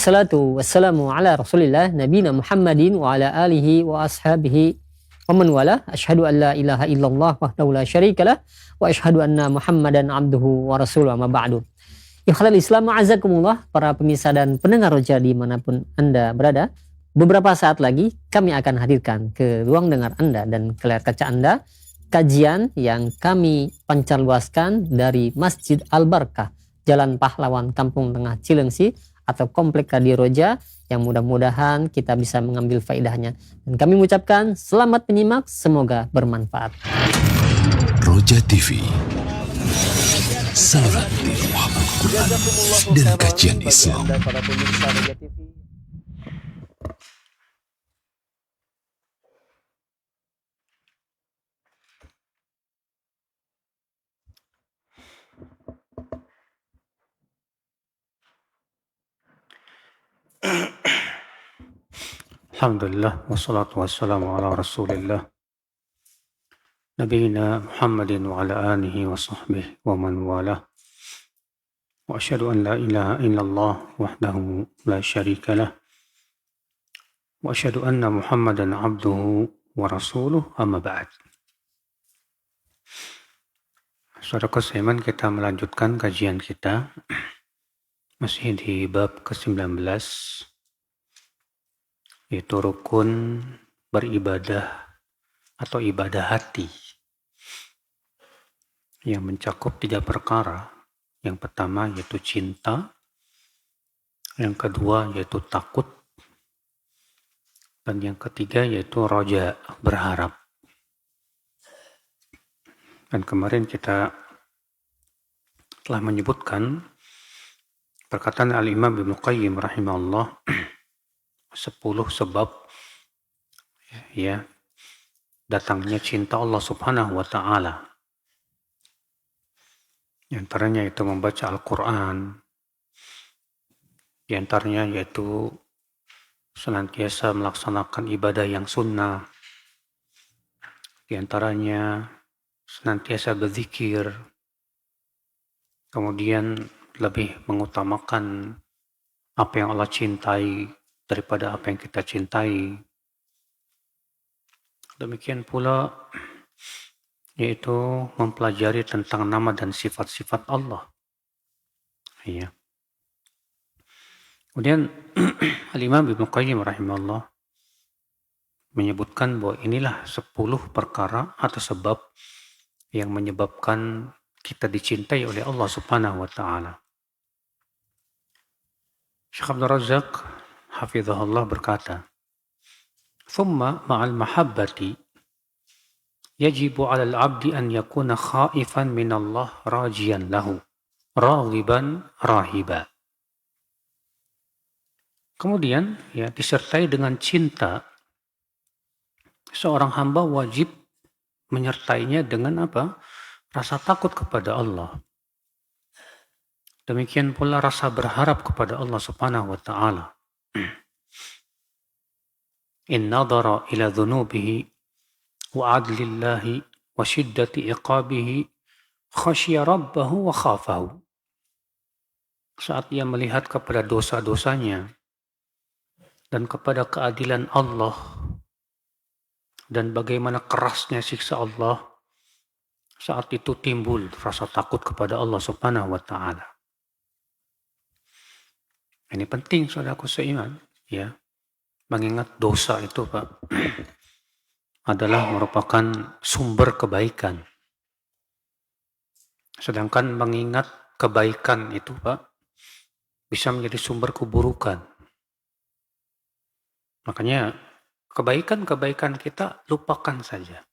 Wassalatu wassalamu ala rasulillah nabina Muhammadin wa ala alihi wa ashabihi wa man wala. Asyhadu an la ilaha illallah wahdahu la syarikalah wa asyhadu anna Muhammadan abduhu wa rasuluh amma ba'du. Ikhlal Islam ma'azakumullah, para pemirsa dan pendengar Roja dimanapun Anda berada. Beberapa saat lagi kami akan hadirkan ke ruang dengar Anda dan ke layar kaca Anda kajian yang kami pancarluaskan dari Masjid Al-Barkah, Jalan Pahlawan, Kampung Tengah Cilengsi atau Komplek Radio Roja, yang mudah-mudahan kita bisa mengambil faedahnya. Dan kami mengucapkan selamat menyimak, semoga bermanfaat. Roja TV, saluran dakwah Al-Quran dan kajian Islam. Alhamdulillah, wassalatu wassalamu ala rasulillah nabiyina Muhammadin wa ala alihi wa sahbihi wa man walah. Wa asyhadu an la ilaha illallah wahdahu la syarika lah wa asyhadu anna Muhammadan abduhu wa rasuluh, amma ba'd. Saudara seiman, kita melanjutkan kajian kita masih di bab ke-19, yaitu rukun beribadah atau ibadah hati, yang mencakup 3 perkara. Yang pertama yaitu cinta, yang kedua yaitu takut, dan yang ketiga yaitu roja, berharap. Dan kemarin kita telah menyebutkan perkataan Al-Imam Ibnu Qayyim rahimahullah, 10 sebab ya datangnya cinta Allah Subhanahu wa taala. Di antaranya itu membaca Al-Qur'an. Di antaranya yaitu senantiasa melaksanakan ibadah yang sunnah. Di antaranya senantiasa berzikir. Kemudian lebih mengutamakan apa yang Allah cintai daripada apa yang kita cintai. Demikian pula yaitu mempelajari tentang nama dan sifat-sifat Allah. Ya. Kemudian Al-Imam Ibnu Qayyim rahimahullah menyebutkan bahwa inilah 10 perkara atau sebab yang menyebabkan kita dicintai oleh Allah Subhanahu wa taala. Syekh Abdul Razak hafizahullah berkata, "Thumma ma'al mahabbati yajibu 'alal 'abdi an yakuna khaifan min Allah rajiyan lahu, raghiban rahiba." Kemudian ya disertai dengan cinta, seorang hamba wajib menyertainya dengan apa? Rasa takut kepada Allah. Demikian pula rasa berharap kepada Allah Subhanahu wa taala. In nadhara ila dhunubihi wa adlillahi wa shiddati iqabihi khashiya rabbahu wa khafahu. Saat ia melihat kepada dosa-dosanya dan kepada keadilan Allah dan bagaimana kerasnya siksa Allah, saat itu timbul rasa takut kepada Allah Subhanahu wa taala. Ini penting, saudaraku seiman, ya. Mengingat dosa itu, Pak, adalah merupakan sumber kebaikan. Sedangkan mengingat kebaikan itu, Pak, bisa menjadi sumber keburukan. Makanya kebaikan-kebaikan kita lupakan saja.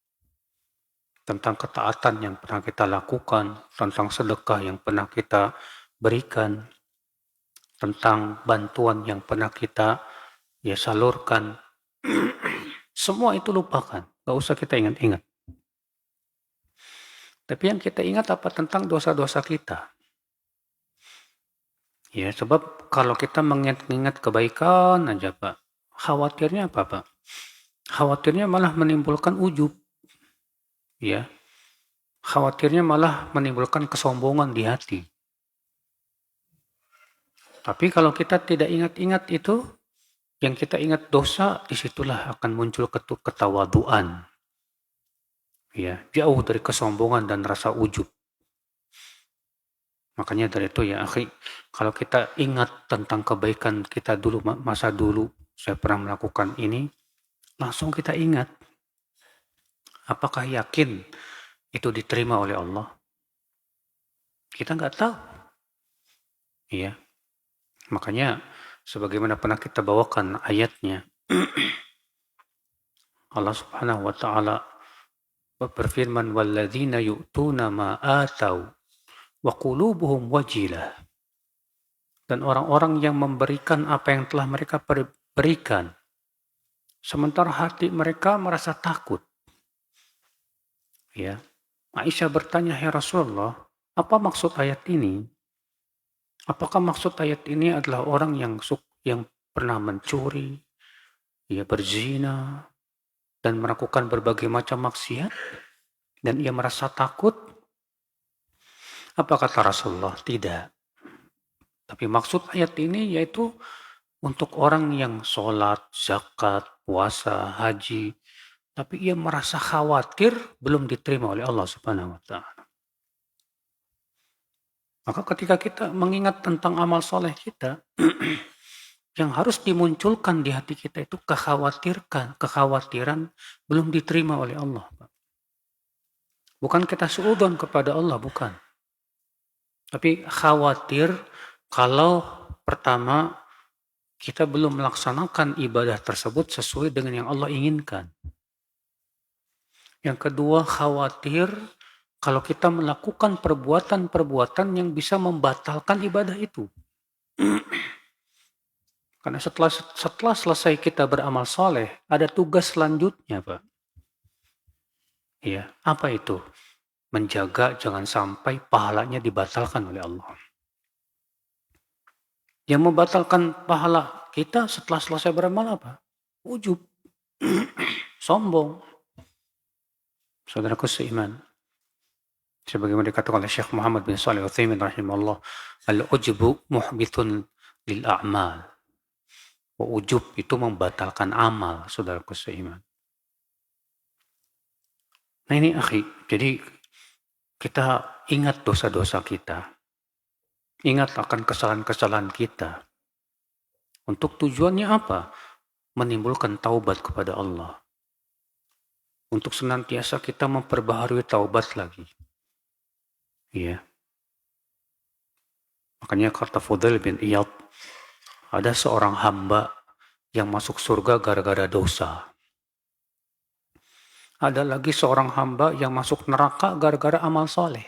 Tentang ketaatan yang pernah kita lakukan, tentang sedekah yang pernah kita berikan, tentang bantuan yang pernah kita salurkan. Semua itu lupakan, gak usah kita ingat-ingat. Tapi yang kita ingat apa? Tentang dosa-dosa kita. Ya, sebab kalau kita mengingat kebaikan aja, Pak, khawatirnya apa, Pak? Khawatirnya malah menimbulkan ujub. Ya. Khawatirnya malah menimbulkan kesombongan di hati. Tapi kalau kita tidak ingat-ingat itu, yang kita ingat dosa, disitulah akan muncul ketawaduan. Ya, jauh dari kesombongan dan rasa ujub. Makanya dari itu ya akhi, kalau kita ingat tentang kebaikan kita dulu, masa dulu, saya pernah melakukan ini, langsung kita ingat. Apakah yakin itu diterima oleh Allah? Kita nggak tahu. Iya. Makanya sebagaimana pernah kita bawakan ayatnya, Allah Subhanahu wa taala berfirman, walladzina yu'tuna ma atau wa qulubuhum wajilah. Dan orang-orang yang memberikan apa yang telah mereka berikan, sementara hati mereka merasa takut. Ya. Aisyah bertanya, "Ya Rasulullah, apa maksud ayat ini? Apakah maksud ayat ini adalah orang yang pernah mencuri, ia berzina, dan melakukan berbagai macam maksiat, dan ia merasa takut?" Apa kata Rasulullah? Tidak. Tapi maksud ayat ini yaitu untuk orang yang sholat, zakat, puasa, haji, tapi ia merasa khawatir belum diterima oleh Allah Subhanahu wa taala. Maka ketika kita mengingat tentang amal soleh kita, yang harus dimunculkan di hati kita itu kekhawatiran belum diterima oleh Allah. Bukan kita suudzon kepada Allah, bukan. Tapi khawatir kalau pertama kita belum melaksanakan ibadah tersebut sesuai dengan yang Allah inginkan. Yang kedua, khawatir kalau kita melakukan perbuatan-perbuatan yang bisa membatalkan ibadah itu. Karena setelah selesai kita beramal soleh, ada tugas selanjutnya, Pak. Ya, apa itu? Menjaga jangan sampai pahalanya dibatalkan oleh Allah. Yang membatalkan pahala kita setelah selesai beramal apa? Ujub. Sombong. Saudaraku seiman. Sebagaimana dikatakan oleh Syekh Muhammad bin Shalih Al-Utsaimin rahimahullah, al-ujbu muhbitun lil a'mal. Ujub itu membatalkan amal, saudaraku seiman. Nah ini akhi, jadi kita ingat dosa-dosa kita. Ingat akan kesalahan-kesalahan kita. Untuk tujuannya apa? Menimbulkan taubat kepada Allah. Untuk senantiasa kita memperbaharui taubat lagi. Iya. Makanya kata Fudail bin Iyad, ada seorang hamba yang masuk surga gara-gara dosa. Ada lagi seorang hamba yang masuk neraka gara-gara amal soleh.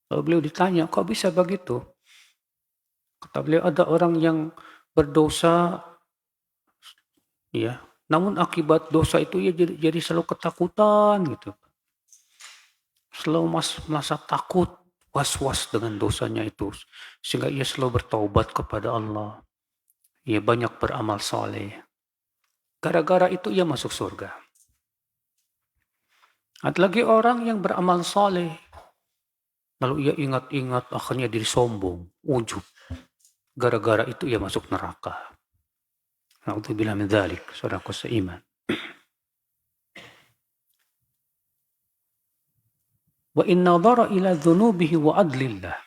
Lalu beliau ditanya, kok bisa begitu? Kata beliau, ada orang yang berdosa, ya, namun akibat dosa itu ya jadi selalu ketakutan gitu. Selalu merasa takut, was-was dengan dosanya itu. Sehingga ia selalu bertaubat kepada Allah. Ia banyak beramal soleh. Gara-gara itu ia masuk surga. Ada lagi orang yang beramal soleh. Lalu ia ingat-ingat, akhirnya diri sombong, ujub. Gara-gara itu ia masuk neraka. Na'udzubillah min dzalik, saudaraku seiman. Wa in nadhara ila dzunubihi wa adlillah.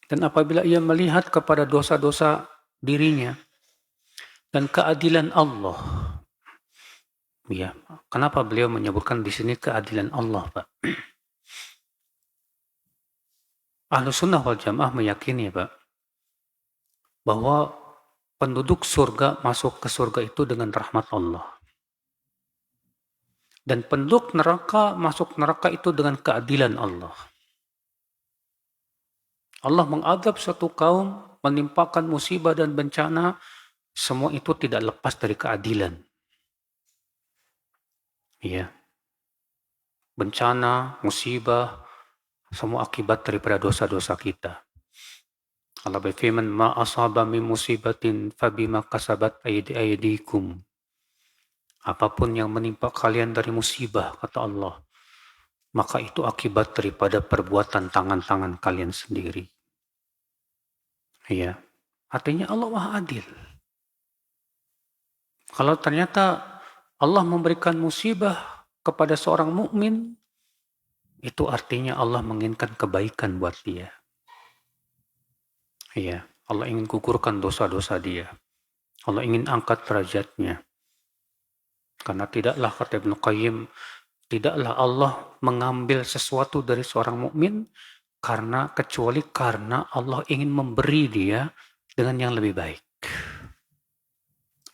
Dan apabila ia melihat kepada dosa-dosa dirinya dan keadilan Allah. Ya, kenapa beliau menyebutkan di sini keadilan Allah, Pak? Ahlussunnah wal Jamaah meyakini, Pak, bahwa penduduk surga masuk ke surga itu dengan rahmat Allah. Dan penduduk neraka masuk neraka itu dengan keadilan Allah. Allah mengadab suatu kaum, menimpakan musibah dan bencana, semua itu tidak lepas dari keadilan. Ya. Bencana, musibah, semua akibat daripada dosa-dosa kita. Allah berfirman, ma asaba min musibatin fabima kasabat aydikum. Apapun yang menimpa kalian dari musibah, kata Allah, maka itu akibat daripada perbuatan tangan-tangan kalian sendiri. Iya. Artinya Allah Maha Adil. Kalau ternyata Allah memberikan musibah kepada seorang mukmin, itu artinya Allah menginginkan kebaikan buat dia. Iya, Allah ingin gugurkan dosa-dosa dia. Allah ingin angkat derajatnya. Karena tidaklah, kata Ibnu Qayyim, tidaklah Allah mengambil sesuatu dari seorang mukmin kecuali karena Allah ingin memberi dia dengan yang lebih baik.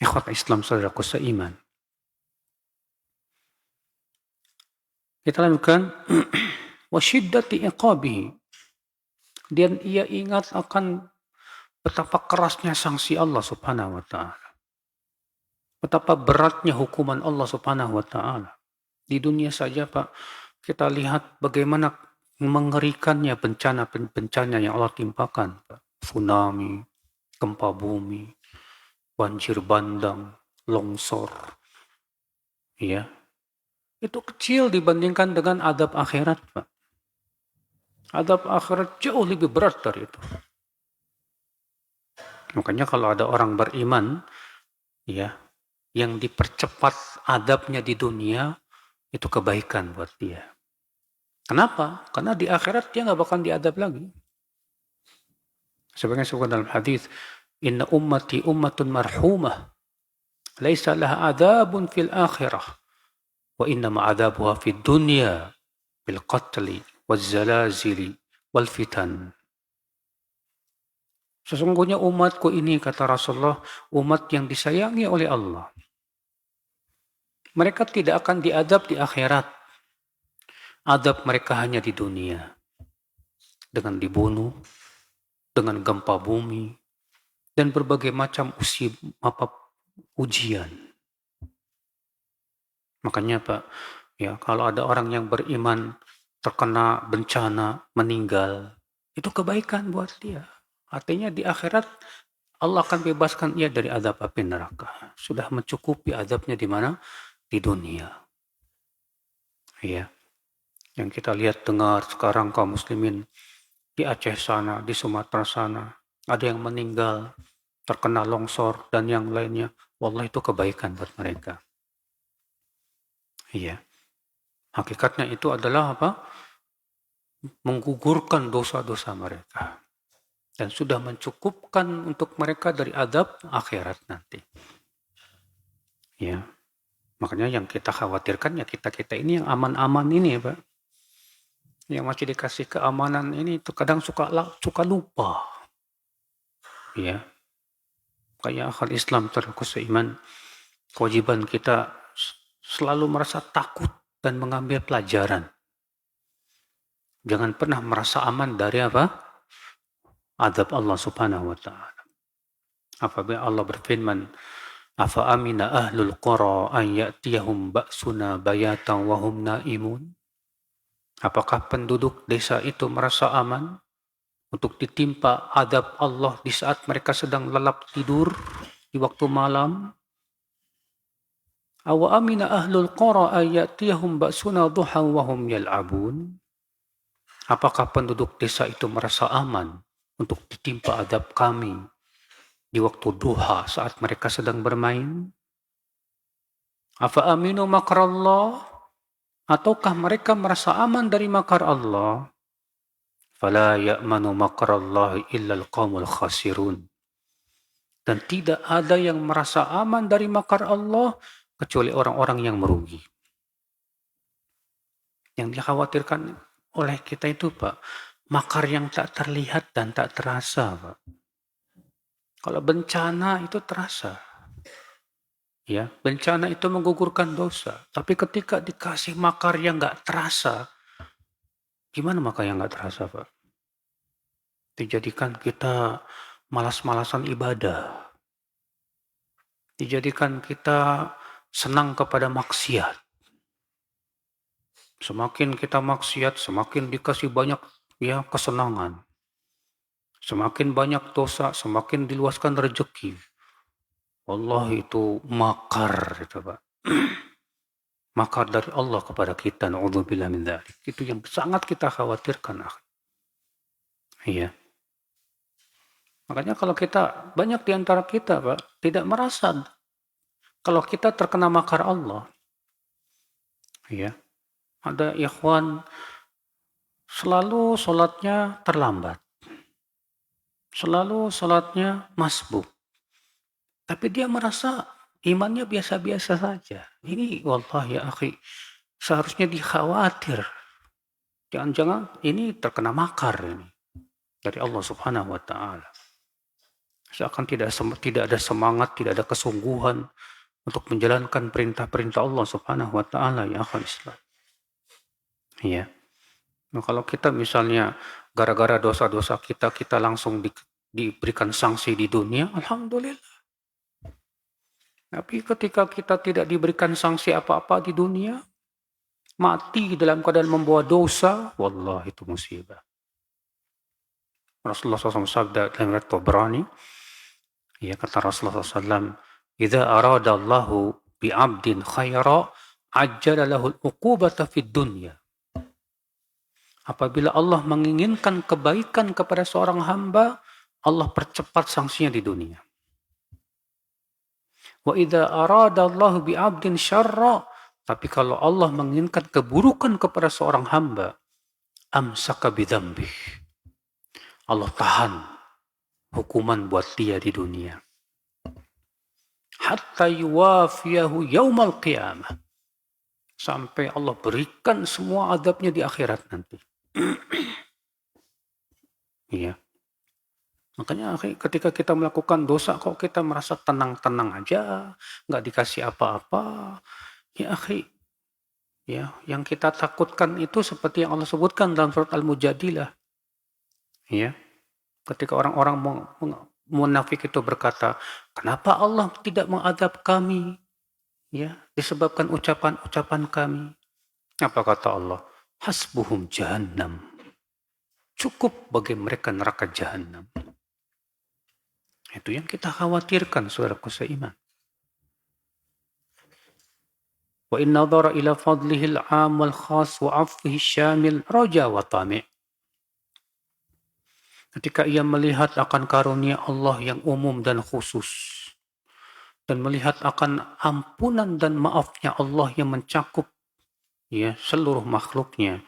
Ikhwat Islam, saudaraku seiman. Kita lanjutkan. Wa syiddati iqabihi. Dan ia ingat akan betapa kerasnya sanksi Allah Subhanahu wa ta'ala. Betapa beratnya hukuman Allah Subhanahu wa ta'ala. Di dunia saja, Pak, kita lihat bagaimana mengerikannya bencana yang Allah timpakan. Pak. Tsunami, gempa bumi, banjir bandang, longsor. Ya. Itu kecil dibandingkan dengan adab akhirat, Pak. Adab akhirat jauh lebih berat dari itu. Makanya kalau ada orang beriman, ya, yang dipercepat adabnya di dunia, itu kebaikan buat dia. Kenapa? Karena di akhirat dia nggak bakal diadab lagi. Sebagai disebutkan dalam hadis, Inna ummati ummatun marhumah, laisa laha adabun fil akhirah, wa inna ma'adabuha fid dunya bil qatli wal zalazili wal fitan. Sesungguhnya umatku ini, kata Rasulullah, umat yang disayangi oleh Allah. Mereka tidak akan diadab di akhirat. Adab mereka hanya di dunia. Dengan dibunuh, dengan gempa bumi, dan berbagai macam ujian. Makanya Pak, ya, kalau ada orang yang beriman terkena bencana, meninggal, itu kebaikan buat dia. Artinya di akhirat Allah akan bebaskan ia dari azab api neraka. Sudah mencukupi azabnya di mana? Di dunia. Ya. Yang kita lihat dengar sekarang kaum muslimin di Aceh sana, di Sumatera sana, ada yang meninggal, terkena longsor dan yang lainnya. Wallah, itu kebaikan buat mereka. Iya. Hakikatnya itu adalah apa? Menggugurkan dosa-dosa mereka. Dan sudah mencukupkan untuk mereka dari adab akhirat nanti. Ya. Makanya yang kita khawatirkan ya kita-kita ini yang aman-aman ini ya Pak. Yang masih dikasih keamanan ini itu kadang suka lupa. Ya. Kayak akal Islam terus seiman, kewajiban kita selalu merasa takut dan mengambil pelajaran. Jangan pernah merasa aman dari apa? Azab Allah Subhanahu wa ta'ala. Apabila Allah berfirman, afa amina ahlul qura an ya'tiyahum ba'suna bayatan wa hum naimun? Apakah penduduk desa itu merasa aman untuk ditimpa azab Allah di saat mereka sedang lelap tidur di waktu malam? Awa amina ahlul qura an ya'tiyahum ba'suna duhan wa hum yal'abun? Apakah penduduk desa itu merasa aman untuk ditimpa azab kami di waktu duha saat mereka sedang bermain? Afa aminu makrallah? Ataukah mereka merasa aman dari makar Allah? Fala ya'manu makrallahi illal qaumul khasirun. Dan tidak ada yang merasa aman dari makar Allah kecuali orang-orang yang merugi. Yang dikhawatirkan oleh kita itu Pak, makar yang tak terlihat dan tak terasa Pak. Kalau bencana itu terasa. Ya, bencana itu menggugurkan dosa. Tapi ketika dikasih makar yang nggak terasa, gimana makar yang nggak terasa, Pak? Dijadikan kita malas-malasan ibadah. Dijadikan kita senang kepada maksiat. Semakin kita maksiat, semakin dikasih banyak ya kesenangan. Semakin banyak dosa, semakin diluaskan rezeki. Allah itu makar itu Pak. Makar dari Allah kepada kita, na'udzubillah min dzalik. Itu yang sangat kita khawatirkan. Iya. Makanya kalau kita, banyak di antara kita Pak, tidak merasa kalau kita terkena makar Allah. Ya, ada ikhwan selalu sholatnya terlambat. Selalu sholatnya masbuk. Tapi dia merasa imannya biasa-biasa saja. Ini wallahi ya akhi, seharusnya dikhawatir. Jangan-jangan ini terkena makar ini dari Allah Subhanahu wa taala. Seakan tidak ada semangat, tidak ada kesungguhan untuk menjalankan perintah-perintah Allah Subhanahu wa taala ya akhwal Islam. Iya. Nah, kalau kita misalnya gara-gara dosa-dosa kita langsung diberikan sanksi di dunia, alhamdulillah. Tapi ketika kita tidak diberikan sanksi apa-apa di dunia, mati dalam keadaan membawa dosa, wallah itu musibah. Rasulullah SAW sabda dalam riwayat Tabrani, ya kata Rasulullah SAW, "Idza arada Allahu bi'abdin khaira, ajjala lahu al-uqubata fid dunya." Apabila Allah menginginkan kebaikan kepada seorang hamba, Allah percepat sanksinya di dunia. Wa idza arada Allahu bi'abdin syarra, tapi kalau Allah menginginkan keburukan kepada seorang hamba, amsaka bidzambih. Allah tahan hukuman buat dia di dunia. Hatta yuwafiyahu yaumal qiyamah. Sampai Allah berikan semua azabnya di akhirat nanti. Iya. Makanya ketika kita melakukan dosa kok kita merasa tenang-tenang aja, nggak dikasih apa-apa. Ya akhi, ya, yang kita takutkan itu seperti yang Allah sebutkan dalam surat Al-Mujadilah. Ya. Ketika orang-orang munafik itu berkata, "Kenapa Allah tidak mengadab kami?" Ya, disebabkan ucapan-ucapan kami. Apa kata Allah? Hasbuhum jahannam. Cukup bagi mereka neraka jahannam. Itu yang kita khawatirkan, saudaraku seiman. Wa in nadhara ila fadlihi al-'am wal khas wa 'afwihi syamil raja wa tami'. Ketika ia melihat akan karunia Allah yang umum dan khusus, dan melihat akan ampunan dan maafnya Allah yang mencakup ya seluruh makhluknya,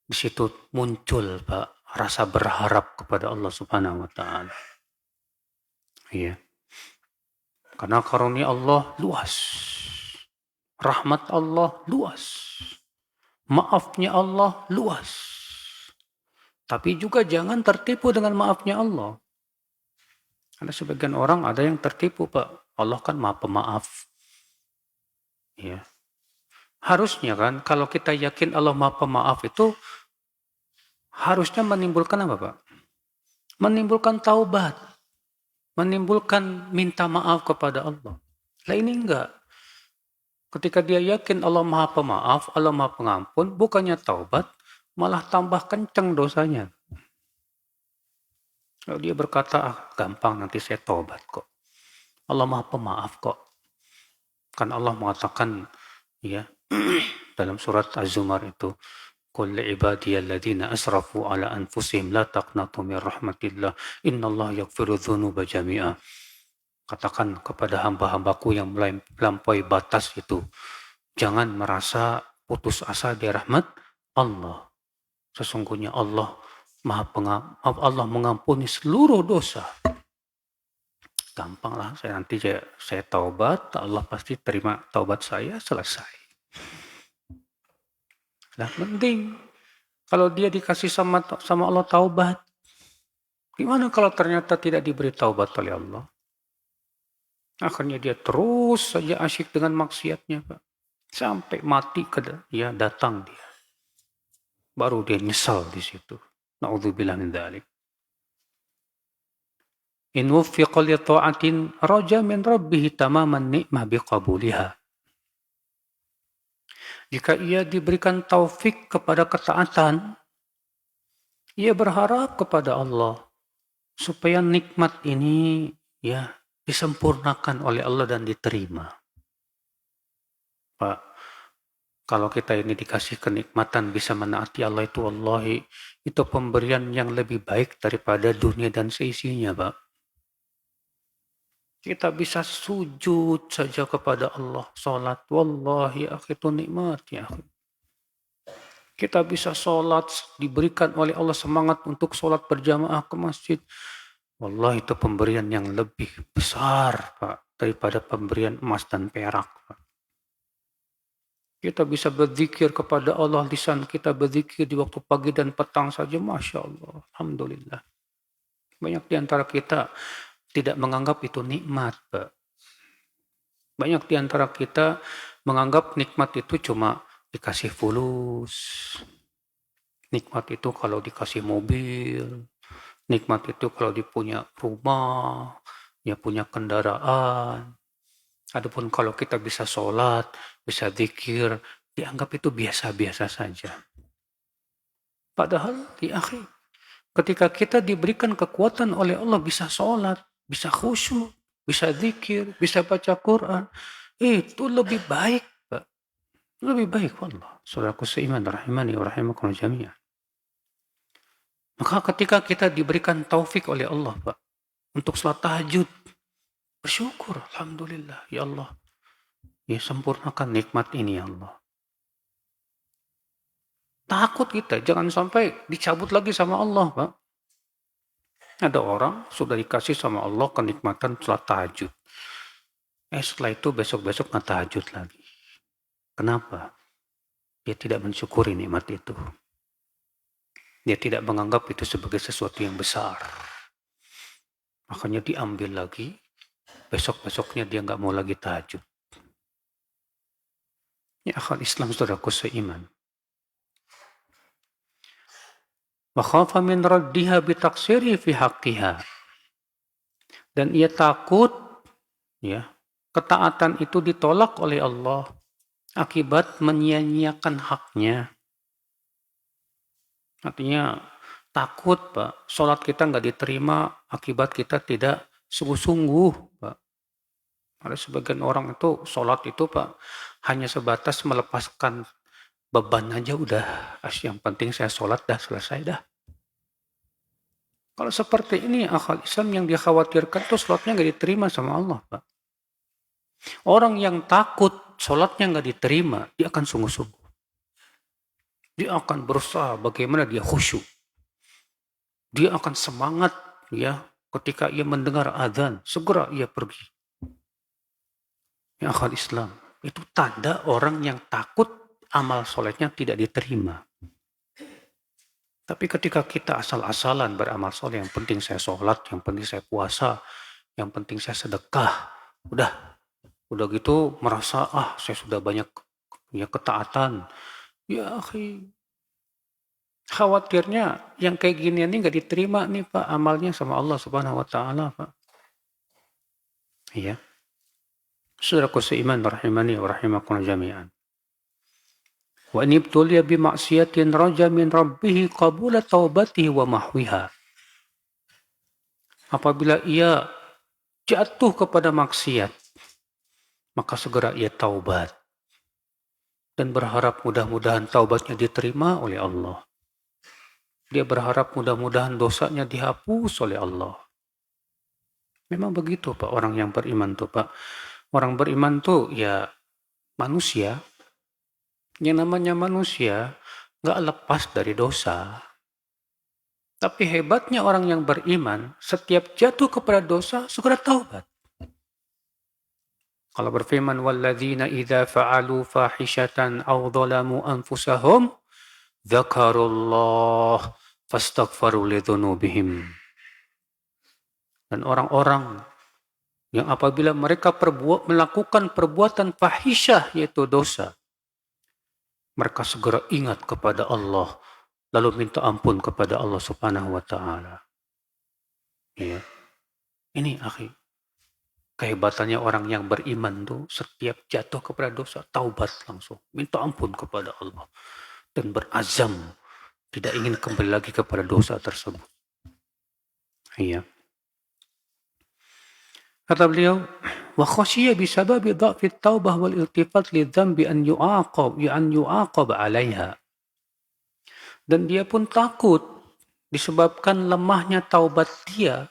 di situ muncul Pak rasa berharap kepada Allah Subhanahu wa taala. Iya. Karena karunia Allah luas. Rahmat Allah luas. Maafnya Allah luas. Tapi juga jangan tertipu dengan maafnya Allah. Ada sebagian orang ada yang tertipu Pak. Allah kan maha pemaaf. Ya. Harusnya kan kalau kita yakin Allah maha pemaaf itu harusnya menimbulkan apa Pak? Menimbulkan taubat. Menimbulkan minta maaf kepada Allah. Lah ini enggak. Ketika dia yakin Allah maha pemaaf, Allah maha pengampun, bukannya taubat, malah tambah kenceng dosanya. Kalau dia berkata, gampang nanti saya taubat kok. Allah maha pemaaf kok. Kan Allah mengatakan ya dalam surat Az-Zumar itu, "Qul li'ibadiyalladzina asrafu ala anfusihim la taqnatu min rahmatillah, innallaha yaghfiru dzunuba jami'a." Katakan kepada hamba-hambaku yang melampaui batas itu, jangan merasa putus asa di rahmat Allah. Sesungguhnya Allah Allah mengampuni seluruh dosa. Gampang lah, saya taubat, Allah pasti terima taubat saya, selesai. Nah, penting kalau dia dikasih sama Allah taubat, gimana kalau ternyata tidak diberi taubat oleh Allah? Akhirnya dia terus saja asyik dengan maksiatnya, Pak. Sampai mati ya datang dia. Baru dia nyesal di situ. Na'udzubillah min dzalik. In wuffiqa li ta'atin raja min rabbih tamaman ni'mah biqabuliha. Jika ia diberikan taufik kepada ketaatan, ia berharap kepada Allah supaya nikmat ini ya disempurnakan oleh Allah dan diterima. Pak, kalau kita ini dikasih kenikmatan bisa menaati Allah itu wallahi itu pemberian yang lebih baik daripada dunia dan seisinya, Pak. Kita bisa sujud saja kepada Allah, sholat. Wallahi akhi, itu nikmat ya akhi. Kita bisa sholat, diberikan oleh Allah semangat untuk sholat berjamaah ke masjid. Wallahi itu pemberian yang lebih besar, Pak, daripada pemberian emas dan perak, Pak. Kita bisa berzikir kepada Allah, lisan kita berzikir di waktu pagi dan petang saja, Masya Allah. Alhamdulillah. Banyak di antara kita tidak menganggap itu nikmat, Pak. Banyak di antara kita menganggap nikmat itu cuma dikasih fulus. Nikmat itu kalau dikasih mobil. Nikmat itu kalau dipunya rumah, ya punya kendaraan. Adapun kalau kita bisa sholat, bisa zikir, dianggap itu biasa-biasa saja. Padahal di akhir, ketika kita diberikan kekuatan oleh Allah bisa sholat, bisa khusyuk, bisa zikir, bisa baca Quran, itu lebih baik, Pak. Lebih baik, wallah. Saudaraku seiman, rahimani wa rahimakum jami'an. Maka ketika kita diberikan taufik oleh Allah, Pak, untuk sholat tahajud, bersyukur, alhamdulillah, ya Allah. Ya sempurnakan nikmat ini, ya Allah. Takut kita, jangan sampai dicabut lagi sama Allah, Pak. Ada orang sudah dikasih sama Allah kenikmatan sholat tahajud. Setelah itu besok-besok nggak tahajud lagi. Kenapa? Dia tidak mensyukuri nikmat itu. Dia tidak menganggap itu sebagai sesuatu yang besar. Makanya diambil lagi, besok-besoknya dia nggak mau lagi tahajud. Ya akhal Islam, saudaraku seiman. Wa khafa min raddiha bitaksiri fi haqqiha. Dan ia takut, ya, ketaatan itu ditolak oleh Allah akibat menyia-nyiakan haknya. Artinya takut, Pak, sholat kita nggak diterima akibat kita tidak sungguh-sungguh, Pak. Ada sebagian orang itu sholat itu, Pak, hanya sebatas melepaskan beban aja udah. Yang penting saya sholat dah, selesai dah. Kalau seperti ini, akal Islam yang dikhawatirkan tuh sholatnya nggak diterima sama Allah, Pak. Orang yang takut sholatnya nggak diterima, dia akan sungguh-sungguh. Dia akan berusaha bagaimana dia khusyuk. Dia akan semangat, ya, ketika ia mendengar azan, segera ia pergi. Ya akal Islam, itu tanda orang yang takut amal sholatnya tidak diterima. Tapi ketika kita asal-asalan beramal soleh, yang penting saya sholat, yang penting saya puasa, yang penting saya sedekah, udah gitu merasa saya sudah banyak ya ketaatan. Ya akhi, khawatirnya yang kayak gini ini nggak diterima nih, Pak, amalnya sama Allah Subhanahu Wa Taala, Pak. Iya. Saudaraku seiman, rahimani wa rahimakum jami'an. Wa in ibtuliya bi ma'siyatin raja min rabbih qabula taubatihi wa mahwiha. Apabila ia jatuh kepada maksiat, maka segera ia taubat dan berharap mudah-mudahan taubatnya diterima oleh Allah. Dia berharap mudah-mudahan dosanya dihapus oleh Allah. Memang begitu, Pak, orang yang beriman tuh, Pak. Orang beriman tuh ya manusia. Yang namanya manusia nggak lepas dari dosa. Tapi hebatnya orang yang beriman, setiap jatuh kepada dosa, segera taubat. Kalau berfirman, وَالَّذِينَ إِذَا فَعَلُوا فَاحِشَةً أَوْ ظَلَمُوا أَنفُسَهُمْ ذَكَرُوا اللَّهَ فَاسْتَغْفَرُوا لِذُنُوبِهِمْ. Dan orang-orang yang apabila mereka melakukan perbuatan fahisyah, yaitu dosa, mereka segera ingat kepada Allah, lalu minta ampun kepada Allah Subhanahu Wa Taala. Ya. Ini akhi, kehebatannya orang yang beriman tuh setiap jatuh kepada dosa, taubat langsung, minta ampun kepada Allah dan berazam tidak ingin kembali lagi kepada dosa tersebut. Iya. Kata beliau, wa khasyiya bisababi dha'fi at-taubah wal iltifat lidhanbi an yu'aqab 'alaiha. Dan dia pun takut disebabkan lemahnya taubat dia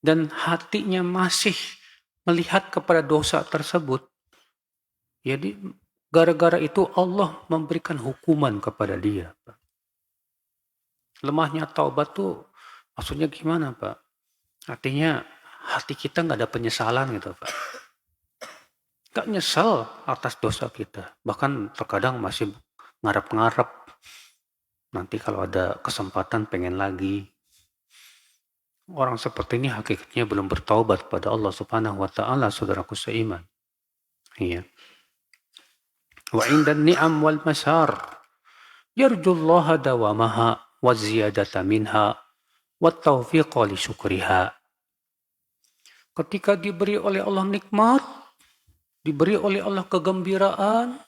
dan hatinya masih melihat kepada dosa tersebut, jadi gara-gara itu Allah memberikan hukuman kepada dia, Pak. Lemahnya taubat tuh maksudnya gimana, Pak? Artinya hati kita nggak ada penyesalan gitu, Pak. Nggak nyesel atas dosa kita. Bahkan terkadang masih ngarep-ngarep. Nanti kalau ada kesempatan pengen lagi. Orang seperti ini hakikatnya belum bertaubat pada Allah Subhanahu wa taala, saudaraku seiman. Iya. Wa indan ni'am wal masar yarjullaha dawamaha wa ziyadata minha wa taufiqa li syukriha. Ketika diberi oleh Allah nikmat, diberi oleh Allah kegembiraan,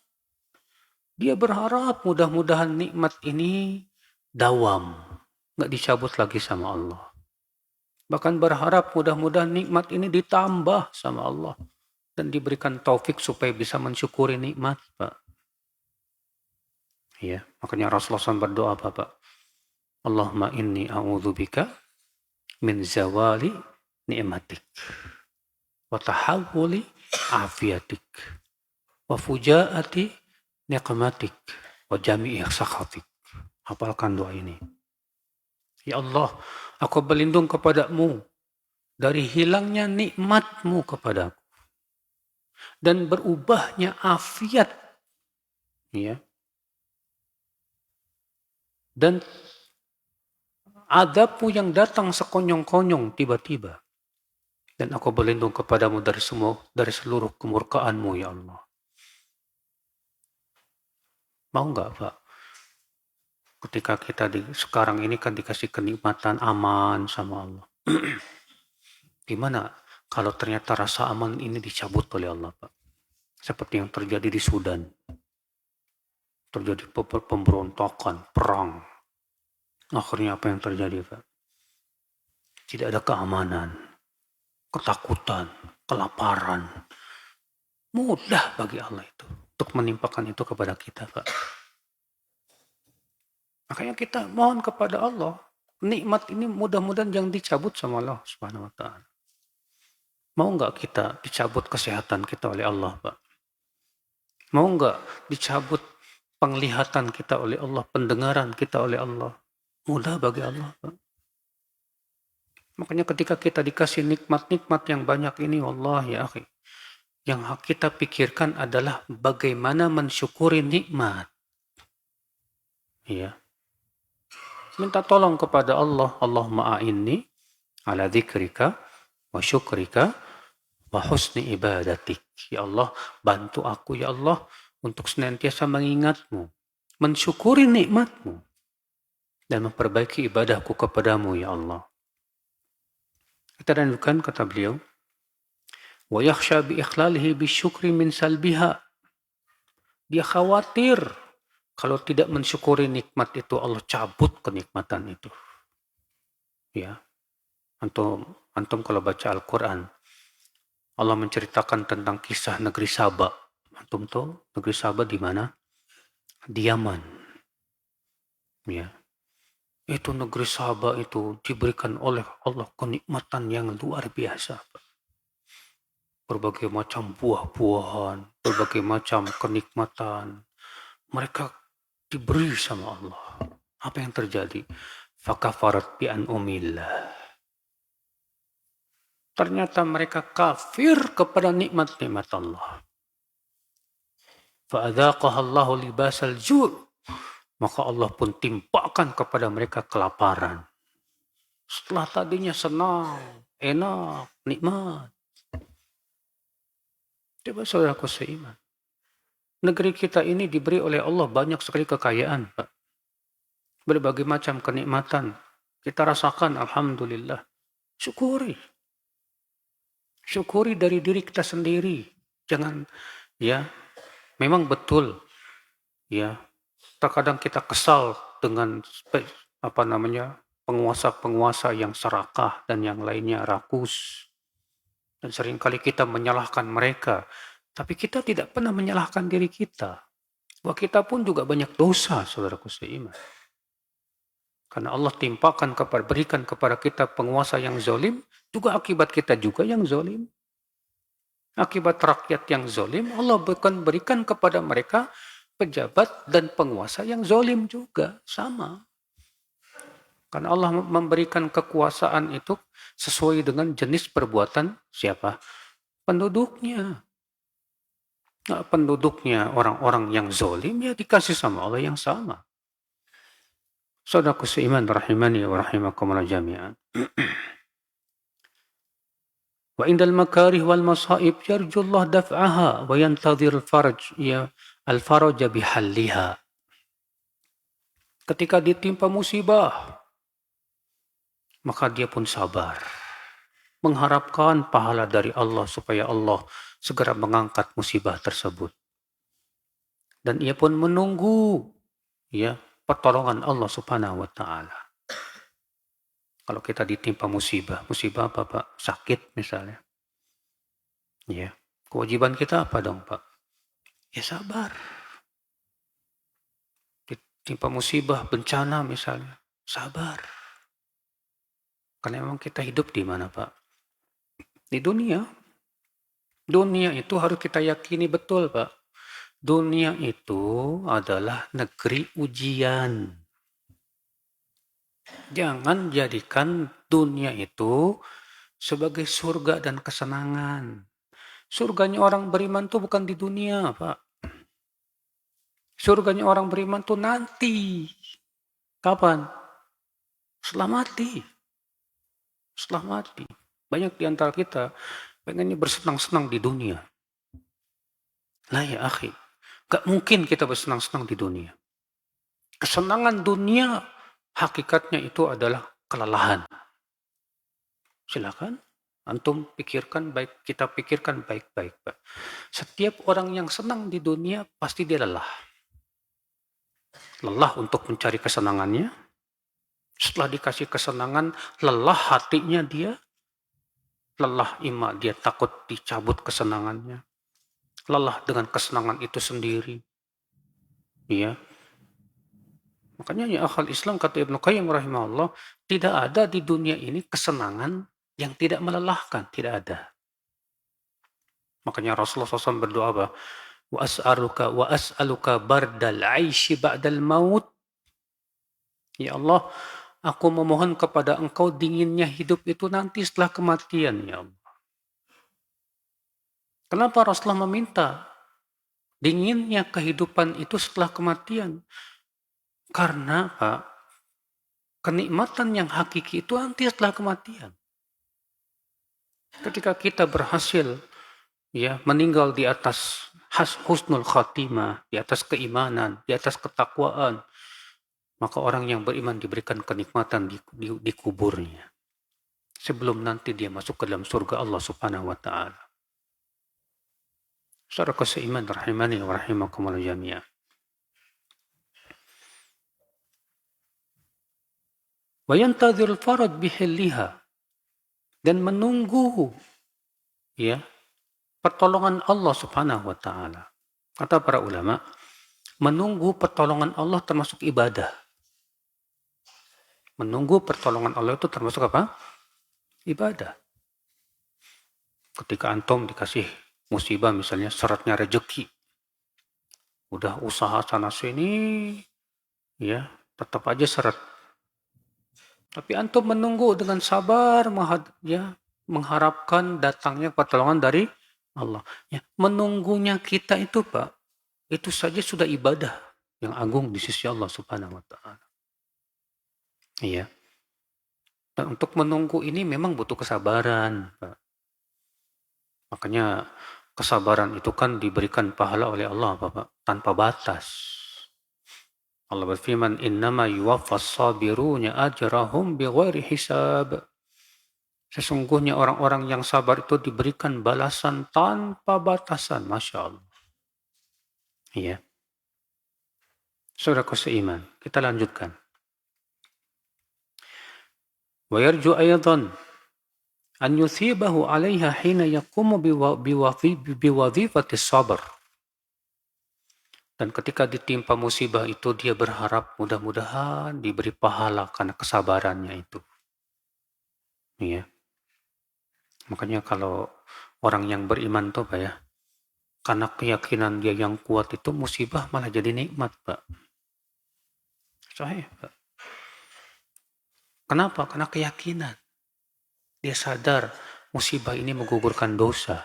dia berharap mudah-mudahan nikmat ini dawam, nggak dicabut lagi sama Allah. Bahkan berharap mudah-mudahan nikmat ini ditambah sama Allah dan diberikan taufik supaya bisa mensyukuri nikmat, Pak. Iya, makanya Rasulullah SAW berdoa apa, Pak? Allahumma inni a'udzubika min zawali ni'matik wa tahawuli afiatik wa fujaati niqmatik wa jami'i sakhatik. Hafalkan doa ini. Ya Allah, aku berlindung kepadamu dari hilangnya nikmatmu kepadaku dan berubahnya afiat, ya, dan adabmu yang datang sekonyong-konyong tiba-tiba. Dan aku berlindung kepadamu dari seluruh kemurkaanmu, ya Allah. Mau nggak, Pak? Ketika kita sekarang ini kan dikasih kenikmatan aman sama Allah. Gimana kalau ternyata rasa aman ini dicabut oleh Allah, Pak? Seperti yang terjadi di Sudan. Terjadi pemberontakan, perang. Akhirnya apa yang terjadi, Pak? Tidak ada keamanan, ketakutan, kelaparan. Mudah bagi Allah itu untuk menimpakan itu kepada kita, Pak. Makanya kita mohon kepada Allah, nikmat ini mudah-mudahan jangan dicabut sama Allah Subhanahu wa taala. Mau nggak kita dicabut kesehatan kita oleh Allah, Pak? Mau nggak dicabut penglihatan kita oleh Allah, pendengaran kita oleh Allah? Mudah bagi Allah, Pak. Makanya ketika kita dikasih nikmat-nikmat yang banyak ini, wallahi ya akhi, yang kita pikirkan adalah bagaimana mensyukuri nikmat. Iya. Minta tolong kepada Allah, Allahumma a'inni ala dzikrika wa syukrika wa husni ibadatik. Ya Allah, bantu aku ya Allah untuk senantiasa mengingatmu, mensyukuri nikmatmu, dan memperbaiki ibadahku kepadamu ya Allah. Kita lanjutkan kata beliau, wa yakhsha bi ikhlalihi bisyukri min salbiha. Dia khawatir kalau tidak mensyukuri nikmat itu Allah cabut kenikmatan itu. Ya. Antum kalau baca Al-Qur'an, Allah menceritakan tentang kisah negeri Saba. Antum tahu negeri Saba di mana? Di Yaman. Ya. Itu negeri Saba itu diberikan oleh Allah kenikmatan yang luar biasa. Berbagai macam buah-buahan, berbagai macam kenikmatan. Mereka diberi sama Allah. Apa yang terjadi? Fakafarat bi an'umillah. Ternyata mereka kafir kepada nikmat-nikmat Allah. Fa'adzaqaha Allahu libasal ju'. Maka Allah pun timpakan kepada mereka kelaparan. Setelah tadinya senang, enak, nikmat. Coba saudaraku seiman. Negeri kita ini diberi oleh Allah banyak sekali kekayaan, Pak. Berbagai macam kenikmatan. Kita rasakan, alhamdulillah. Syukuri. Syukuri dari diri kita sendiri. Jangan, ya, memang betul, ya, terkadang kita kesal dengan penguasa-penguasa yang serakah dan yang lainnya rakus. Dan seringkali kita menyalahkan mereka. Tapi kita tidak pernah menyalahkan diri kita. Bahwa kita pun juga banyak dosa, saudaraku seiman. Karena Allah berikan kepada kita penguasa yang zalim, juga akibat kita juga yang zalim. Akibat rakyat yang zalim, Allah berikan kepada mereka pejabat dan penguasa yang zalim juga. Sama. Karena Allah memberikan kekuasaan itu sesuai dengan jenis perbuatan siapa? Penduduknya. Nah, penduduknya orang-orang yang zalim ya dikasih sama Allah yang sama. Saudaraku seiman rahimani wa rahimakumullah jami'an. Wa indal makarih wal masaib yarjullah daf'aha wa yantadhir al-faraj bihalliha. Ketika ditimpa musibah, maka dia pun sabar. Mengharapkan pahala dari Allah supaya Allah segera mengangkat musibah tersebut. Dan ia pun menunggu pertolongan Allah Subhanahu wa taala. Kalau kita ditimpa musibah apa Pak? Sakit misalnya. Ya, kewajiban kita apa dong Pak? Ya sabar. Ditimpa musibah, bencana misalnya, sabar. Karena memang kita hidup di mana Pak? Di dunia. Dunia itu harus kita yakini betul Pak. Dunia itu adalah negeri ujian. Jangan jadikan dunia itu sebagai surga dan kesenangan. Surganya orang beriman itu bukan di dunia, Pak. Surganya orang beriman itu nanti. Kapan? Setelah mati. Setelah mati. Banyak di antara kita pengennya bersenang-senang di dunia. Lah ya akhi, gak mungkin kita bersenang-senang di dunia. Kesenangan dunia hakikatnya itu adalah kelelahan. Silakan antum pikirkan baik, kita pikirkan baik-baik, Pak. Setiap orang yang senang di dunia pasti dia lelah. Lelah untuk mencari kesenangannya. Setelah dikasih kesenangan, lelah hatinya dia. Lelah dia takut dicabut kesenangannya. Lelah dengan kesenangan itu sendiri. Iya. Makanya ya akhal Islam kata Ibnu Qayyim rahimahullah, tidak ada di dunia ini kesenangan yang tidak melelahkan, tidak ada. Makanya Rasulullah SAW berdoa apa? Wa as'aluka bardal aishi ba'dal maut. Ya Allah, aku memohon kepada Engkau dinginnya hidup itu nanti setelah kematian, ya Allah. Kenapa Rasulullah meminta dinginnya kehidupan itu setelah kematian? Karena Pak, kenikmatan yang hakiki itu nanti setelah kematian. Ketika kita berhasil meninggal di atas husnul khatimah, di atas keimanan, di atas ketakwaan, maka orang yang beriman diberikan kenikmatan di kuburnya. Sebelum nanti dia masuk ke dalam surga Allah Subhanahu wa taala. Saudara seiman rahimani wa rahimakumullah jami'an. Wa yantadhirul faraj bihilliha, dan menunggu pertolongan Allah Subhanahu wa taala. Kata para ulama, menunggu pertolongan Allah termasuk ibadah. Menunggu pertolongan Allah itu termasuk apa? Ibadah. Ketika antum dikasih musibah misalnya syaratnya rezeki. Udah usaha sana sini, tetap aja syarat. Tapi antum menunggu dengan sabar, mengharapkan datangnya pertolongan dari Allah. Ya, menunggunya kita itu Pak, itu saja sudah ibadah yang agung di sisi Allah Subhanahu wa taala. Iya. Dan untuk menunggu ini memang butuh kesabaran, Pak. Makanya kesabaran itu kan diberikan pahala oleh Allah, Pak, tanpa batas. Allah berfirman, innama yuwaffas sabiruna ajrahum bighairi hisab. Sesungguhnya orang-orang yang sabar itu diberikan balasan tanpa batasan. Masya Allah. Iya. Saudara seiman, kita lanjutkan. Wa yarju aydan an yuthibahu 'alaiha hina yaqumu biwadhifati sabr. Dan ketika ditimpa musibah itu dia berharap mudah-mudahan diberi pahala karena kesabarannya itu. Iya. Makanya kalau orang yang beriman tuh Pak ya, karena keyakinan dia yang kuat itu musibah malah jadi nikmat Pak. Sahih Pak. Kenapa? Karena keyakinan. Dia sadar musibah ini menggugurkan dosa.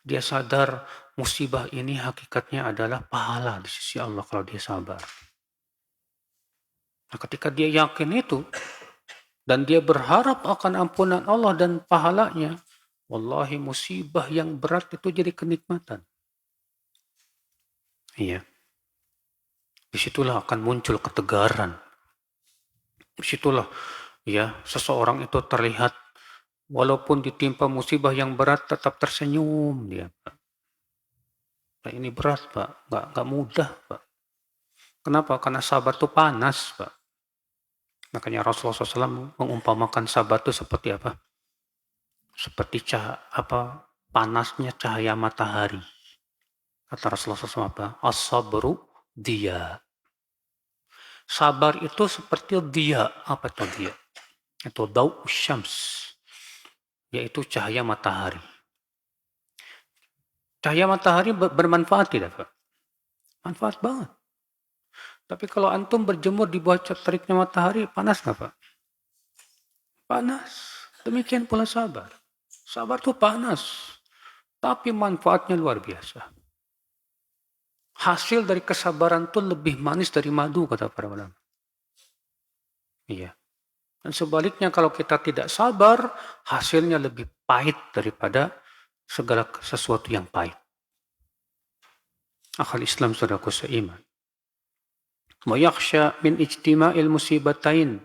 Dia sadar musibah ini hakikatnya adalah pahala di sisi Allah kalau dia sabar. Nah, ketika dia yakin itu, dan dia berharap akan ampunan Allah dan pahalanya, wallahi musibah yang berat itu jadi kenikmatan. Iya. Disitulah akan muncul ketegaran. Disitulah ya seseorang itu terlihat walaupun ditimpa musibah yang berat tetap tersenyum dia. Nah, ini berat Pak, nggak mudah Pak. Kenapa? Karena sabar itu panas Pak. Makanya Rasulullah SAW mengumpamakan sabar itu seperti apa? Seperti panasnya cahaya matahari. Kata Rasulullah SAW apa? As-sabru dia. Sabar itu seperti dia. Apa itu dia? Itu daw syams. Yaitu cahaya matahari. Cahaya matahari bermanfaat tidak Pak? Manfaat banget. Tapi kalau antum berjemur di bawah teriknya matahari, panas nggak Pak? Panas. Demikian pula sabar. Sabar itu panas. Tapi manfaatnya luar biasa. Hasil dari kesabaran itu lebih manis dari madu, kata para ulama. Iya. Dan sebaliknya kalau kita tidak sabar, hasilnya lebih pahit daripada segala sesuatu yang pahit. Akhal Islam saudaraku seiman. Wa yakhsha min ijtima'il musibatain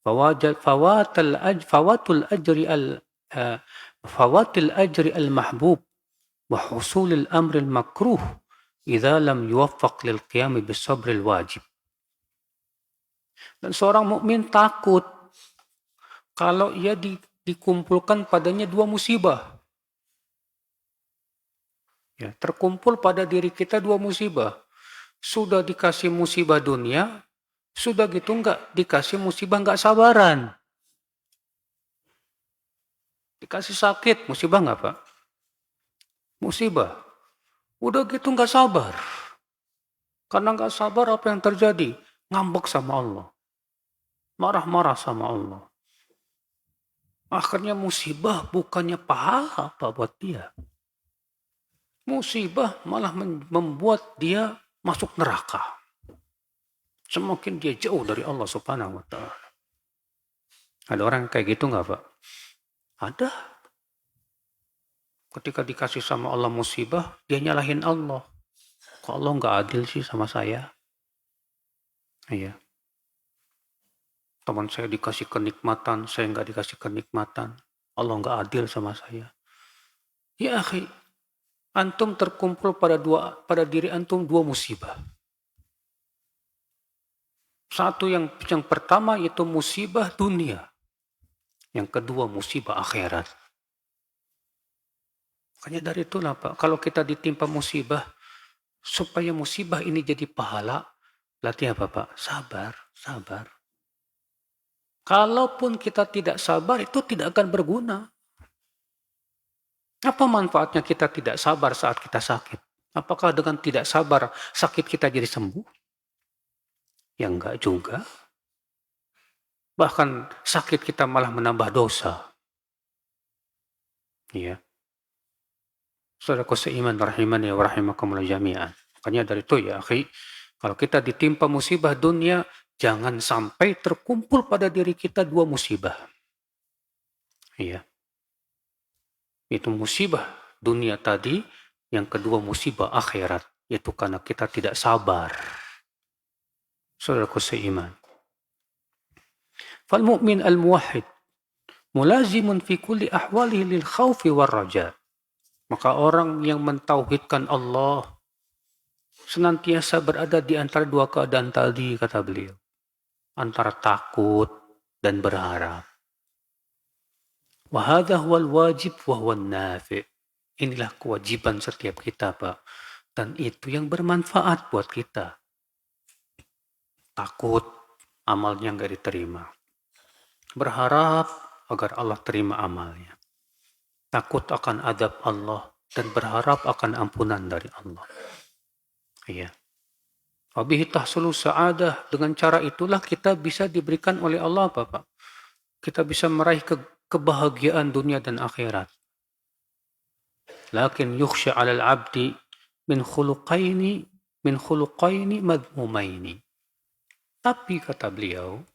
fawatul ajri al mahbub wa husulil amri al makruh idza lam yuwaffaq lil qiyam bis sabril wajib. Dan seorang mukmin takut kalau ia dikumpulkan padanya dua musibah. Ya, terkumpul pada diri kita dua musibah. Sudah dikasih musibah dunia, sudah gitu enggak dikasih musibah enggak sabaran. Dikasih sakit, musibah enggak Pak? Musibah. Udah gitu enggak sabar. Karena enggak sabar apa yang terjadi? Ngambek sama Allah. Marah-marah sama Allah. Akhirnya musibah bukannya pahala apa buat dia. Musibah malah membuat dia masuk neraka. Semakin dia jauh dari Allah Subhanahu wa Ta'ala. Ada orang kayak gitu nggak Pak? Ada. Ketika dikasih sama Allah musibah, dia nyalahin Allah. Kok Allah nggak adil sih sama saya? Iya. Teman saya dikasih kenikmatan, saya nggak dikasih kenikmatan. Allah nggak adil sama saya. Ya akhi, antum terkumpul pada diri antum dua musibah. Satu yang pertama yaitu musibah dunia. Yang kedua musibah akhirat. Makanya dari itulah Pak, kalau kita ditimpa musibah, supaya musibah ini jadi pahala, latih apa Pak? Sabar, sabar. Kalaupun kita tidak sabar, itu tidak akan berguna. Apa manfaatnya kita tidak sabar saat kita sakit? Apakah dengan tidak sabar, sakit kita jadi sembuh? Ya enggak juga. Bahkan sakit kita malah menambah dosa. Ya. Saudaraku seiman rahimani wa rahimakumullah jami'an. Makanya dari itu ya akhi, kalau kita ditimpa musibah dunia, jangan sampai terkumpul pada diri kita dua musibah. Iya. Itu musibah dunia tadi, yang kedua musibah akhirat. Yaitu karena kita tidak sabar. Saudaraku seiman. Fal mu'min al-muwahhid mulazimun fi kulli ahwalihi lil khawfi war raja. Maka orang yang mentauhidkan Allah senantiasa berada di antara dua keadaan tadi, kata beliau. Antara takut dan berharap. Wa hadha huwal wajib wa huwan nafi'. Inilah kewajiban setiap kita Pak. Dan itu yang bermanfaat buat kita. Takut amalnya nggak diterima. Berharap agar Allah terima amalnya. Takut akan adab Allah dan berharap akan ampunan dari Allah. Iya. Wabihi tahsulu sa'adah. Dengan cara itulah kita bisa diberikan oleh Allah, Bapak. Kita bisa meraih kebahagiaan dunia dan akhirat. Lakin yukhsha 'alal 'abdi min khuluqaini madmumaini. Tapi kata beliau,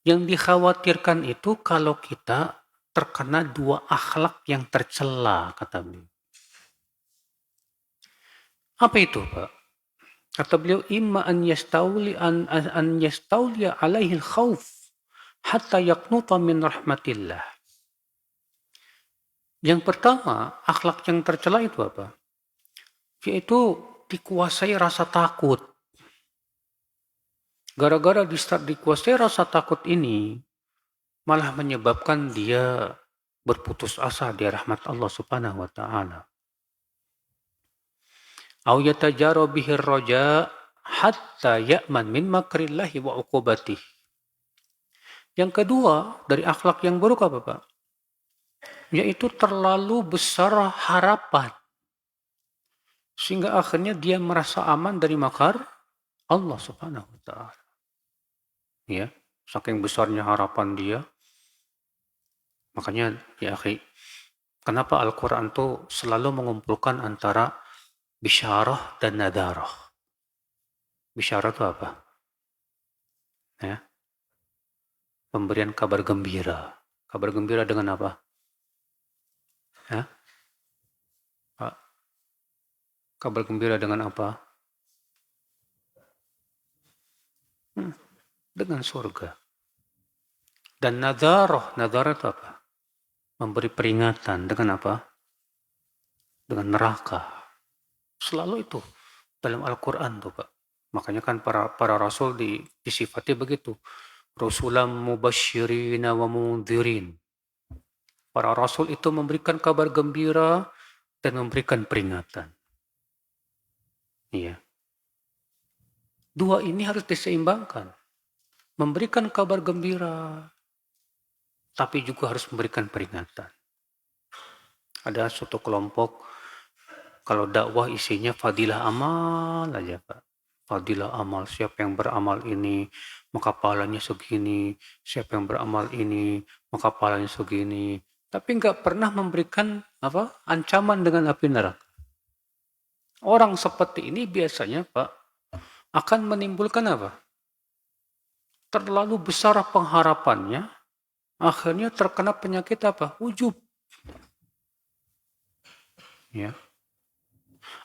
yang dikhawatirkan itu kalau kita terkena dua akhlak yang tercela, kata beliau. Apa itu, Pak? Kata beliau, imma an yastawli alaihi al-khawf hatta yaqnuta min rahmatillah. Yang pertama, akhlak yang tercela itu apa? Yaitu dikuasai rasa takut. Gara-gara dikuasai rasa takut ini, malah menyebabkan dia berputus asa di rahmat Allah Subhanahu wa ta'ala. Au yatajara bihi ar-raja hatta ya'man min makrillahi wa uqubatih. Yang kedua, dari akhlak yang buruk apa, Pak? Yaitu terlalu besar harapan. Sehingga akhirnya dia merasa aman dari makar Allah Subhanahu wa ta'ala. Ya, saking besarnya harapan dia. Makanya, ya akhi, kenapa Al-Quran itu selalu mengumpulkan antara bisyarah dan nadarah. Bisyarah itu apa? Ya, pemberian kabar gembira. Kabar gembira dengan apa? Ya? Pak, kabar gembira dengan apa? Dengan surga. Dan nadarah itu apa? Memberi peringatan dengan apa? Dengan neraka. Selalu itu dalam Al-Quran tuh, Pak. Makanya kan para rasul disifati begitu. Rasulam mubasyirina wa mundhirin. Para rasul itu memberikan kabar gembira dan memberikan peringatan. Iya. Dua ini harus diseimbangkan. Memberikan kabar gembira, tapi juga harus memberikan peringatan. Ada suatu kelompok, kalau dakwah isinya fadilah amal aja, Pak. Fadilah amal, siapa yang beramal ini, maka pahalanya segini. Siapa yang beramal ini, maka pahalanya segini. Tapi nggak pernah memberikan ancaman dengan api neraka. Orang seperti ini biasanya, Pak, akan menimbulkan apa? Terlalu besar pengharapannya, akhirnya terkena penyakit apa? Ujub. Ya.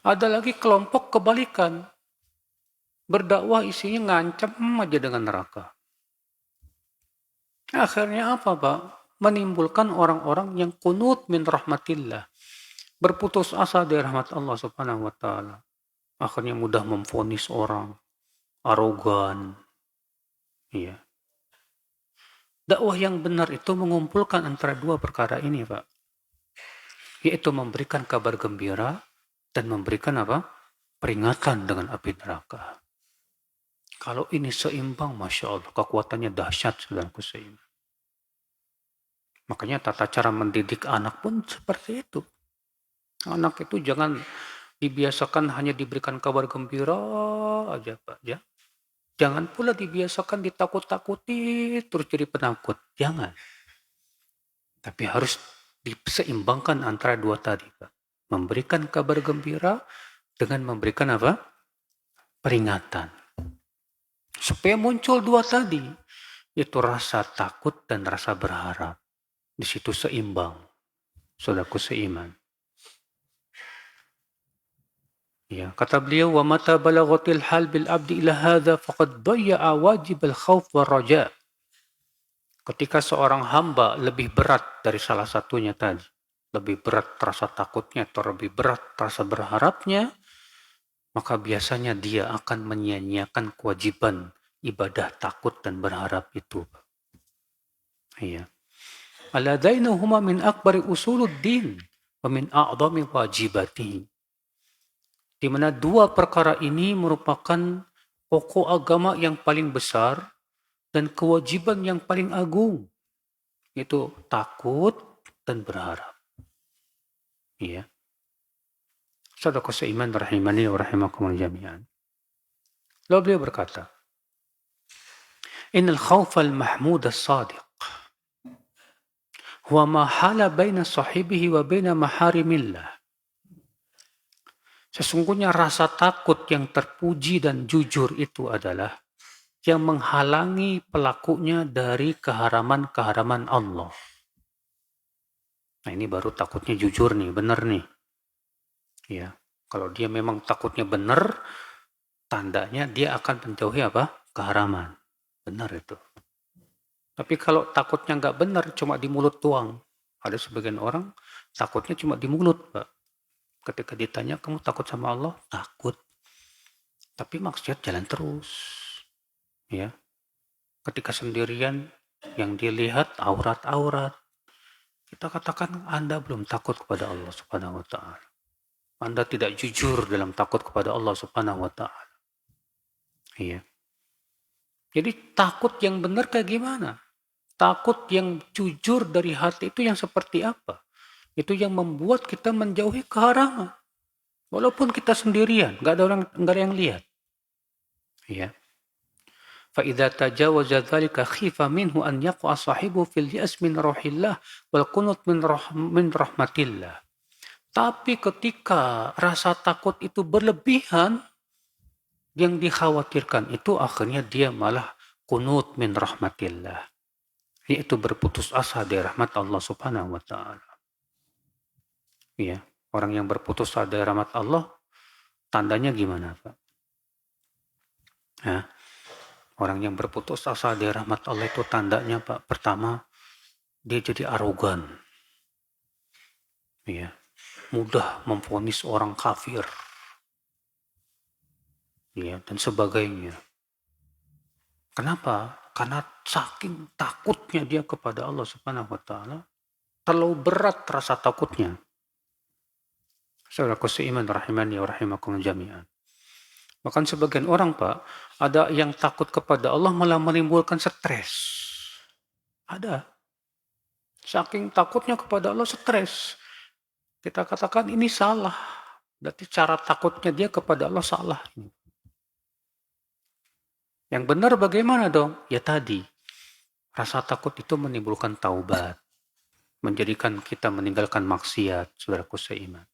Ada lagi kelompok kebalikan. Berdakwah isinya ngancam aja dengan neraka. Akhirnya apa, Pak? Menimbulkan orang-orang yang kunut min rahmatillah. Berputus asa dari rahmat Allah Subhanahu wa ta'ala. Akhirnya mudah memvonis orang. Arogan. Iya. Dakwah yang benar itu mengumpulkan antara dua perkara ini, Pak. Yaitu memberikan kabar gembira dan memberikan apa? Peringatan dengan api neraka. Kalau ini seimbang, Masya Allah, kekuatannya dahsyat, saudaraku seimbang. Makanya tata cara mendidik anak pun seperti itu. Anak itu jangan dibiasakan hanya diberikan kabar gembira aja, Pak. Ya. Jangan pula dibiasakan ditakut-takuti terus jadi penakut. Jangan. Tapi harus diseimbangkan antara dua tadi, Pak. Memberikan kabar gembira dengan memberikan apa? Peringatan. Supaya muncul dua tadi. Itu rasa takut dan rasa berharap. Di situ seimbang. Saudaraku seiman. Ya, kata beliau, wa mata balaghatil hal bil abdi ila hadza faqad dayya'a wajib al khauf war raja. Ketika seorang hamba lebih berat dari salah satunya tadi, lebih berat rasa takutnya atau lebih berat rasa berharapnya, maka biasanya dia akan menyia-nyiakan kewajiban ibadah takut dan berharap itu. Iya. Aladainahuma min akbari usuluddin wa min a'dhami wajibatihi. Di mana dua perkara ini merupakan pokok agama yang paling besar dan kewajiban yang paling agung, yaitu takut dan berharap. Ya. Saudara seiman rahimani wa rahimakumullah jami'an. Lalu beliau berkata, Innal khawfal mahmud as-sadiq huwa ma hala baina sahibihi wa baina maharimillah. Sesungguhnya rasa takut yang terpuji dan jujur itu adalah yang menghalangi pelakunya dari keharaman-keharaman Allah. Nah ini baru takutnya jujur nih, benar nih. Ya, kalau dia memang takutnya benar, tandanya dia akan menjauhi apa? Keharaman. Benar itu. Tapi kalau takutnya nggak benar, cuma di mulut doang. Ada sebagian orang takutnya cuma di mulut, Pak. Ketika ditanya, kamu takut sama Allah? Takut. Tapi maksiat jalan terus. Ya. Ketika sendirian, yang dilihat aurat-aurat. Kita katakan Anda belum takut kepada Allah Subhanahu wa Ta'ala. Anda tidak jujur dalam takut kepada Allah Subhanahu wa Ta'ala. Iya. Jadi takut yang benar kayak gimana? Takut yang jujur dari hati itu yang seperti apa? Itu yang membuat kita menjauhi keharaman. Walaupun kita sendirian, nggak ada yang lihat. Ya. فَإِذَا تَجَاوَزَ ذَلِكَ خِيفَ مِنْهُ أَنْ يَقْعَ صَاحِبُهُ فِي الْيَأْسِ مِنْ رَوْحِ اللَّهِ وَالْقُنُوطِ مِنْ رَحْمَةِ اللَّهِ. Tapi ketika rasa takut itu berlebihan, yang dikhawatirkan itu akhirnya dia malah kunut min rahmatillah. Yaitu berputus asa dari rahmat Allah Subhanahu wa Ta'ala. Ya, orang yang berputus asa dari rahmat Allah, tandanya gimana, Pak? Ya, orang yang berputus asa dari rahmat Allah itu tandanya, Pak, pertama, dia jadi arogan. Ya, mudah memvonis orang kafir. Ya, dan sebagainya. Kenapa? Karena saking takutnya dia kepada Allah Subhanahu wa Ta'ala, terlalu berat rasa takutnya. Saudaraku seiman rahimani wa rahimakum jami'an. Bahkan sebagian orang, Pak, ada yang takut kepada Allah malah menimbulkan stres. Ada. Saking takutnya kepada Allah stres. Kita katakan ini salah. Berarti cara takutnya dia kepada Allah salah. Yang benar bagaimana dong? Ya tadi, rasa takut itu menimbulkan taubat. Menjadikan kita meninggalkan maksiat, saudaraku seiman.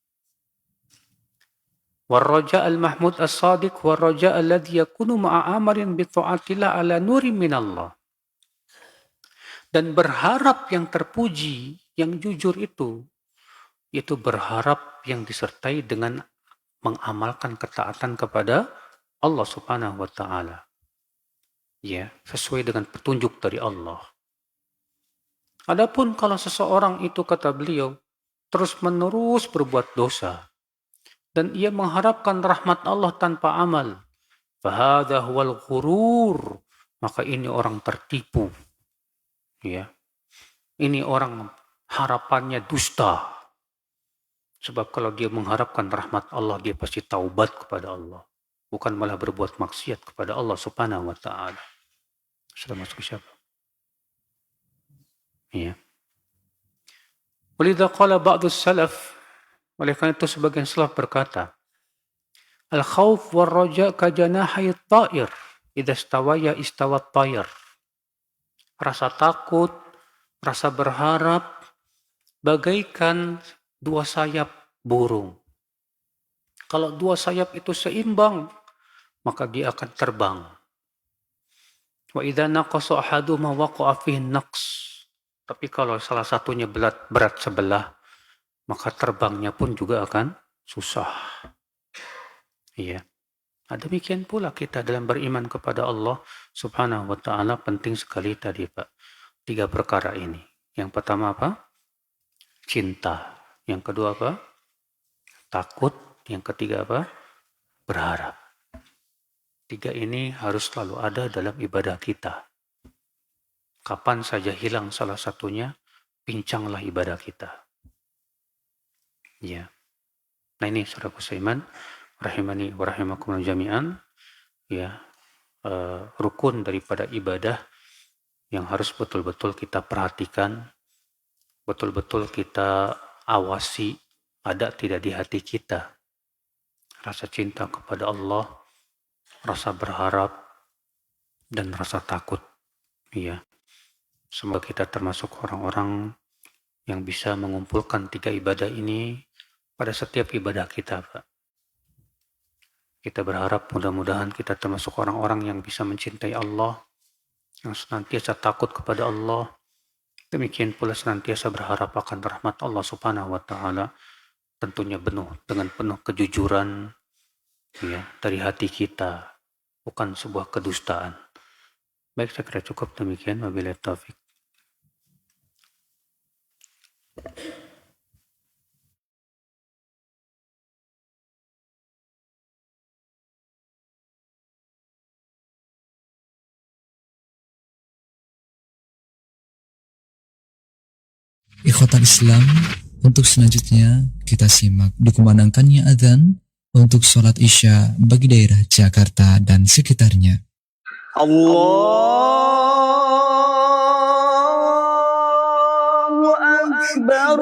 Warraja al-mahmud as-sadiq warraja alladhi yakunu ma'a amarin bita'atillah ala nuri minallah. Dan berharap yang terpuji, yang jujur itu berharap yang disertai dengan mengamalkan ketaatan kepada Allah Subhanahu wa Ta'ala. Ya, sesuai dengan petunjuk dari Allah. Adapun kalau seseorang itu, kata beliau, terus-menerus berbuat dosa dan ia mengharapkan rahmat Allah tanpa amal, fahadha huwal ghurur, maka ini orang tertipu. Ya. Ini orang harapannya dusta. Sebab kalau dia mengharapkan rahmat Allah, dia pasti taubat kepada Allah, bukan malah berbuat maksiat kepada Allah Subhanahu wa Ta'ala. Sudah masuk ke siapa? Iya. Walidha qala ba'du salaf, oleh karena itu sebagian salaf berkata, al-khawf war-raja ka janahi at-ta'ir, idza istawaya istawat ta'ir. Rasa takut, rasa berharap bagaikan dua sayap burung. Kalau dua sayap itu seimbang, maka dia akan terbang. Wa idza naqasa ahaduhuma waqa'a fihi naqs. Tapi kalau salah satunya berat sebelah, maka terbangnya pun juga akan susah. Iya. Nah, demikian pula kita dalam beriman kepada Allah Subhanahu wa Ta'ala, penting sekali tadi, Pak. 3 perkara ini. Yang pertama apa? Cinta. Yang kedua apa? Takut. Yang ketiga apa? Berharap. 3 ini harus selalu ada dalam ibadah kita. Kapan saja hilang salah satunya, pincanglah ibadah kita. Ya. Nah ini saudaraku seiman, rahimani wa rahimakumullah jami'an, ya, rukun daripada ibadah yang harus betul-betul kita perhatikan, betul-betul kita awasi ada tidak di hati kita. Rasa cinta kepada Allah, rasa berharap, dan rasa takut. Ya, semoga kita termasuk orang-orang yang bisa mengumpulkan 3 ibadah ini pada setiap ibadah kita, Pak. Kita berharap mudah-mudahan kita termasuk orang-orang yang bisa mencintai Allah, yang senantiasa takut kepada Allah, demikian pula senantiasa berharap akan rahmat Allah Subhanahu wa Ta'ala, tentunya dengan penuh kejujuran, ya, dari hati kita, bukan sebuah kedustaan. Baik, saya kira cukup demikian. Wabillahi taufik. Ikhwatal Islam, untuk selanjutnya kita simak dikumandangkannya adzan untuk sholat Isya bagi daerah Jakarta dan sekitarnya. Allahu Akbar.